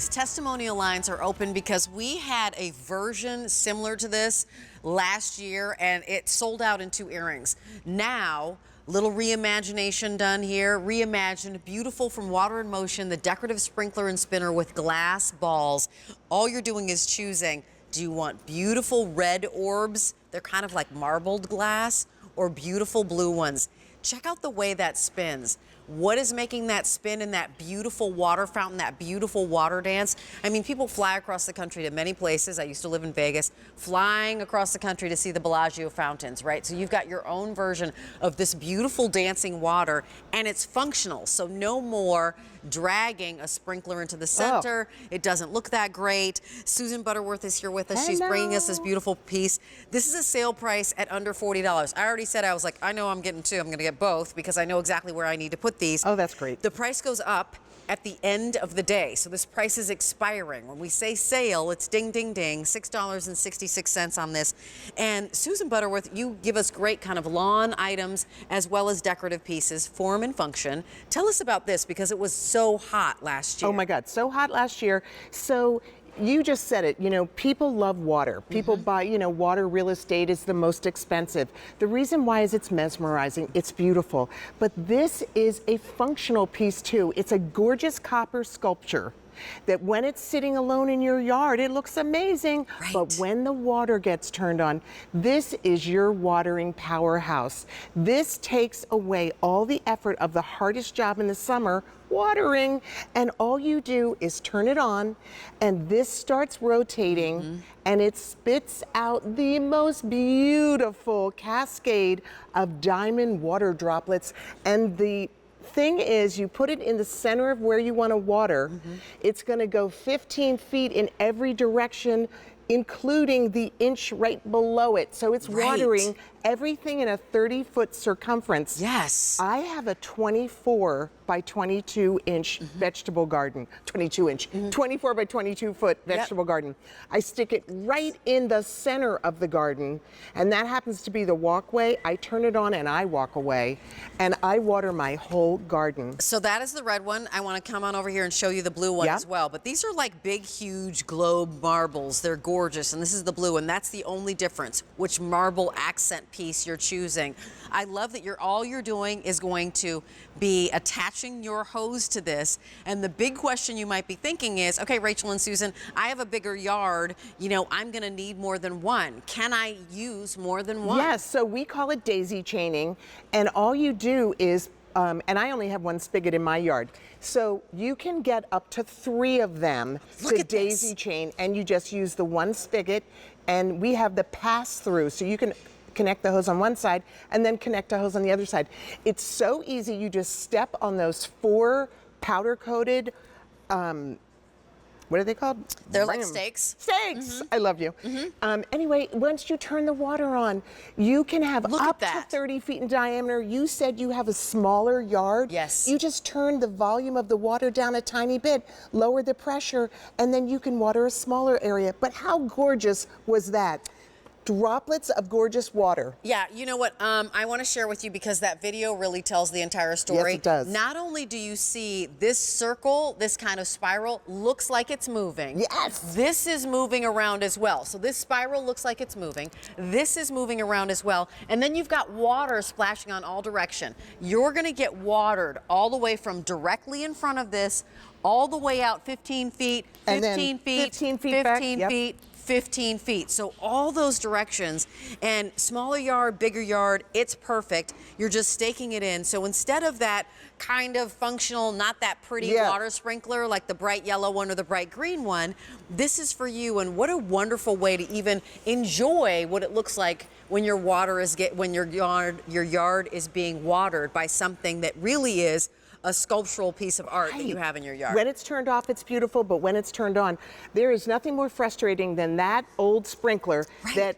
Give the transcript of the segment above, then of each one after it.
ladies, testimonial lines are open because we had a version similar to this last year and it sold out in 2 earrings. Now, little reimagination done here. Reimagined, beautiful from Water in Motion, the decorative sprinkler and spinner with glass balls. All you're doing is choosing, do you want beautiful red orbs? They're kind of like marbled glass, or beautiful blue ones. Check out the way that spins. What is making that spin in that beautiful water fountain, that beautiful water dance? I mean, people fly across the country to many places. I used to live in Vegas, flying across the country to see the Bellagio fountains, right? So you've got your own version of this beautiful dancing water, and it's functional. So no more dragging a sprinkler into the center. Oh. It doesn't look that great. Susan Butterworth is here with us. Hello. She's bringing us this beautiful piece. This is a sale price at under $40. I already said, I was like, I know I'm getting 2. I'm going to get both because I know exactly where I need to put these. Oh, that's great. The price goes up at the end of the day. So this price is expiring. When we say sale, it's ding, ding, ding, $6.66 on this. And Susan Butterworth, you give us great kind of lawn items as well as decorative pieces, form and function. Tell us about this because it was so hot last year. Oh my God, so hot last year. So you just said it, you know, people love water. People buy, you know, water real estate is the most expensive. The reason why is it's mesmerizing, it's beautiful. But this is a functional piece too. It's a gorgeous copper sculpture that when it's sitting alone in your yard, it looks amazing. Right. But when the water gets turned on, this is your watering powerhouse. This takes away all the effort of the hardest job in the summer, watering, and all you do is turn it on and this starts rotating and it spits out the most beautiful cascade of diamond water droplets. And the thing is, you put it in the center of where you want to water. It's going to go 15 feet in every direction, including the inch right below it. So it's watering everything in a 30-foot circumference. Yes. I have a 24 by 22 inch vegetable garden, 24 by 22 foot vegetable garden. I stick it right in the center of the garden, and that happens to be the walkway. I turn it on and I walk away, and I water my whole garden. So that is the red one. I want to come on over here and show you the blue one as well. But these are like big, huge globe marbles. They're gorgeous, and this is the blue, and that's the only difference, which marble accent piece you're choosing. I love that all you're doing is going to be attaching your hose to this. And the big question you might be thinking is, okay, Rachel and Susan, I have a bigger yard. You know, I'm going to need more than one. Can I use more than one? Yes, so we call it daisy chaining. And all you do is, and I only have 1 spigot in my yard. So you can get up to 3 of them to daisy chain, and you just use the 1 spigot, and we have the pass through. So you can connect the hose on one side and then connect a hose on the other side. It's so easy. You just step on those 4 powder coated, what are they called? They're like stakes. Stakes! I love you. Anyway, once you turn the water on, you can have up to 30 feet in diameter. You said you have a smaller yard. Yes. You just turn the volume of the water down a tiny bit, lower the pressure, and then you can water a smaller area. But how gorgeous was that? Droplets of gorgeous water. Yeah, you know what? I want to share with you because that video really tells the entire story. Yes, it does. Not only do you see this circle, this kind of spiral, looks like it's moving. Yes. This is moving around as well. So this spiral looks like it's moving. This is moving around as well. And then you've got water splashing on all direction. You're going to get watered all the way from directly in front of this, all the way out 15 feet, 15 feet, 15 feet 15 back. feet. 15 feet. So all those directions, and smaller yard, bigger yard, it's perfect. You're just staking it in. So instead of that kind of functional, not that pretty water sprinkler like the bright yellow one or the bright green one, this is for you. And what a wonderful way to even enjoy what it looks like when your your yard is being watered by something that really is a sculptural piece of art that you have in your yard. When it's turned off, it's beautiful, but when it's turned on, there is nothing more frustrating than that old sprinkler that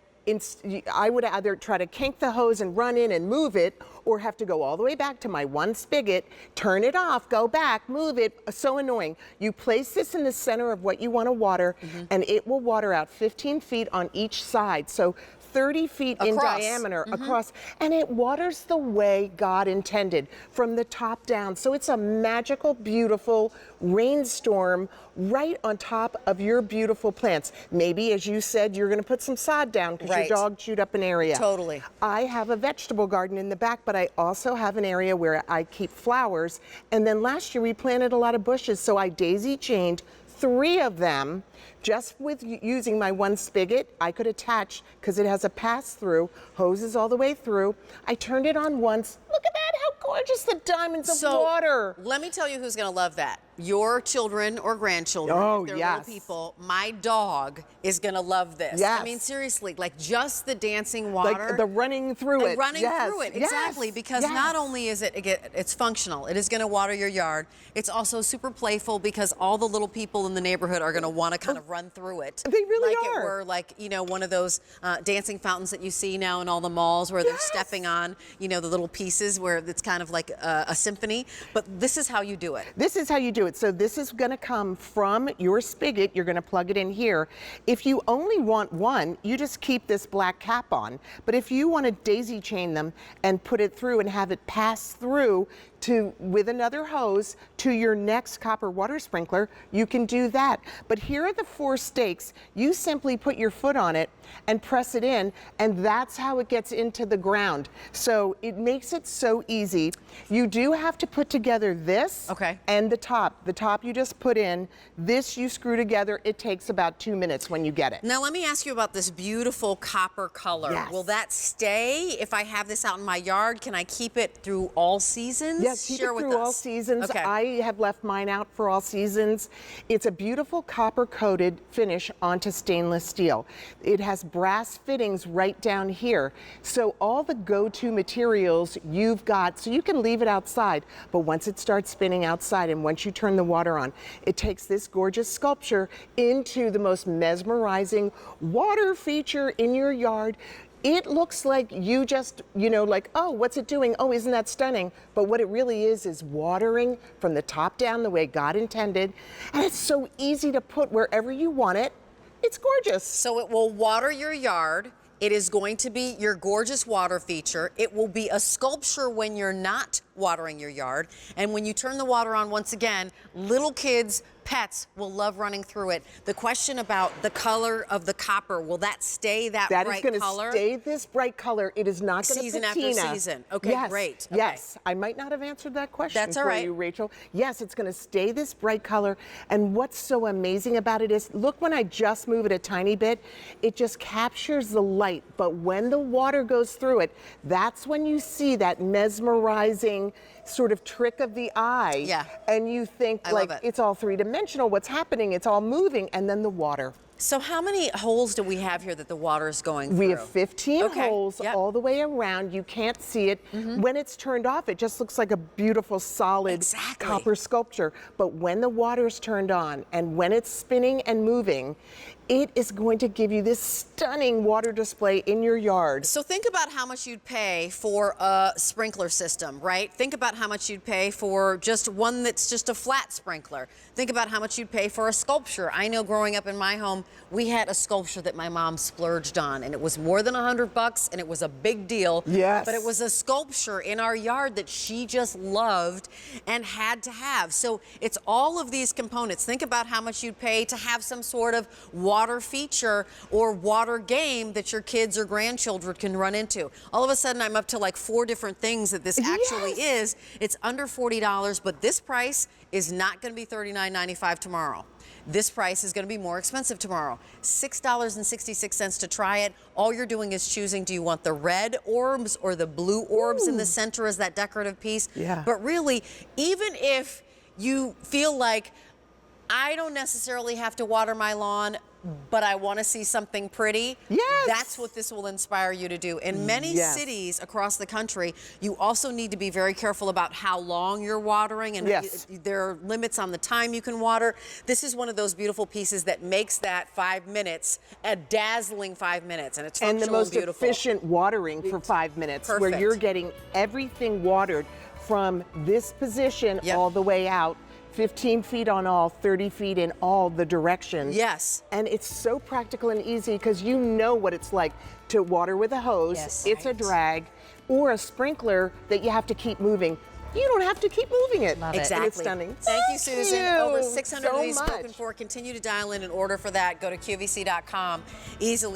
I would either try to kink the hose and run in and move it, or have to go all the way back to my 1 spigot, turn it off, go back, move it. So annoying. You place this in the center of what you want to water, and it will water out 15 feet on each side. So 30 feet in diameter across, and it waters the way God intended, from the top down. So it's a magical, beautiful rainstorm right on top of your beautiful plants. Maybe, as you said, you're gonna put some sod down because your dog chewed up an area. Totally. I have a vegetable garden in the back, but I also have an area where I keep flowers. And then last year we planted a lot of bushes, so I daisy chained 3 of them just with using my one spigot. I could attach, because it has a pass-through, hoses all the way through. I turned it on once. Look at that, how gorgeous, the diamonds of water. Let me tell you who's gonna love that. Your children or grandchildren, if they're little people. My dog is gonna love this. I mean, seriously, like just the dancing water. Like the running through it. Running through it, exactly. Because not only is it's functional, it is gonna water your yard. It's also super playful because all the little people in the neighborhood are gonna wanna kind of run through it. They really are. Like it were like, you know, one of those dancing fountains that you see now in all the malls where they're stepping on, you know, the little pieces where it's kind of like a symphony. But this is how you do it. This is how you do it. So this is going to come from your spigot. You're going to plug it in here. If you only want one, you just keep this black cap on. But if you want to daisy chain them and put it through and have it pass through with another hose to your next copper water sprinkler, you can do that. But here are the 4 stakes. You simply put your foot on it and press it in, and that's how it gets into the ground. So it makes it so easy. You do have to put together this and the top. The top you just put in, this you screw together. It takes about 2 minutes when you get it. Now let me ask you about this beautiful copper color. Will that stay if I have this out in my yard? Can I keep it through all seasons? Yes, keep it through all seasons. I have left mine out for all seasons. It's a beautiful copper coated finish onto stainless steel. It has brass fittings right down here. So all the go-to materials you've got, so you can leave it outside, but once it starts spinning outside and once you turn the water on, it takes this gorgeous sculpture into the most mesmerizing water feature in your yard. It looks like you just, you know, like, oh, what's it doing? Oh, isn't that stunning? But what it really is watering from the top down the way God intended. And it's so easy to put wherever you want it. It's gorgeous. So it will water your yard. It is going to be your gorgeous water feature. It will be a sculpture when you're not watering your yard. And when you turn the water on, once again, little kids, pets will love running through it. The question about the color of the copper, will that stay that bright color? That is going to stay this bright color. It is not going to season patina. After season. Okay, great. Okay. Yes, I might not have answered that question for you, Rachel. Yes, it's going to stay this bright color. And what's so amazing about it is, look, when I just move it a tiny bit, it just captures the light. But when the water goes through it, that's when you see that mesmerizing sort of trick of the eye. Yeah. And you think, like, it's all three-dimensional, what's happening, it's all moving, and then the water. So how many holes do we have here that the water is going through? We have 15 holes all the way around. You can't see it. When it's turned off, it just looks like a beautiful, solid copper sculpture. But when the water's turned on and when it's spinning and moving, it is going to give you this stunning water display in your yard. So think about how much you'd pay for a sprinkler system, right? Think about how much you'd pay for just one that's just a flat sprinkler. Think about how much you'd pay for a sculpture. I know growing up in my home, we had a sculpture that my mom splurged on, and it was more than $100, and it was a big deal. Yes. But it was a sculpture in our yard that she just loved and had to have. So it's all of these components. Think about how much you'd pay to have some sort of water feature or water game that your kids or grandchildren can run into. All of a sudden, I'm up to like 4 different things that this actually is. It's under $40, but this price is not going to be $39.95 tomorrow. This price is going to be more expensive tomorrow. $6.66 to try it. All you're doing is choosing, do you want the red orbs or the blue orbs in the center as that decorative piece? Yeah. But really, even if you feel like, I don't necessarily have to water my lawn, but I want to see something pretty. Yes. That's what this will inspire you to do. In many cities across the country, you also need to be very careful about how long you're watering, and there are limits on the time you can water. This is one of those beautiful pieces that makes that 5 minutes a dazzling 5 minutes, and it's functional and the most beautiful. Efficient watering for 5 minutes, where you're getting everything watered from this position all the way out 15 feet on all, 30 feet in all the directions. Yes. And it's so practical and easy because you know what it's like to water with a hose. Yes. It's a drag, or a sprinkler that you have to keep moving. You don't have to keep moving it. Love it. Exactly. And it's stunning. Thank you, Susan. you Over 600 so of these much. spoken for. Continue to dial in and order for that. Go to QVC.com. Easily.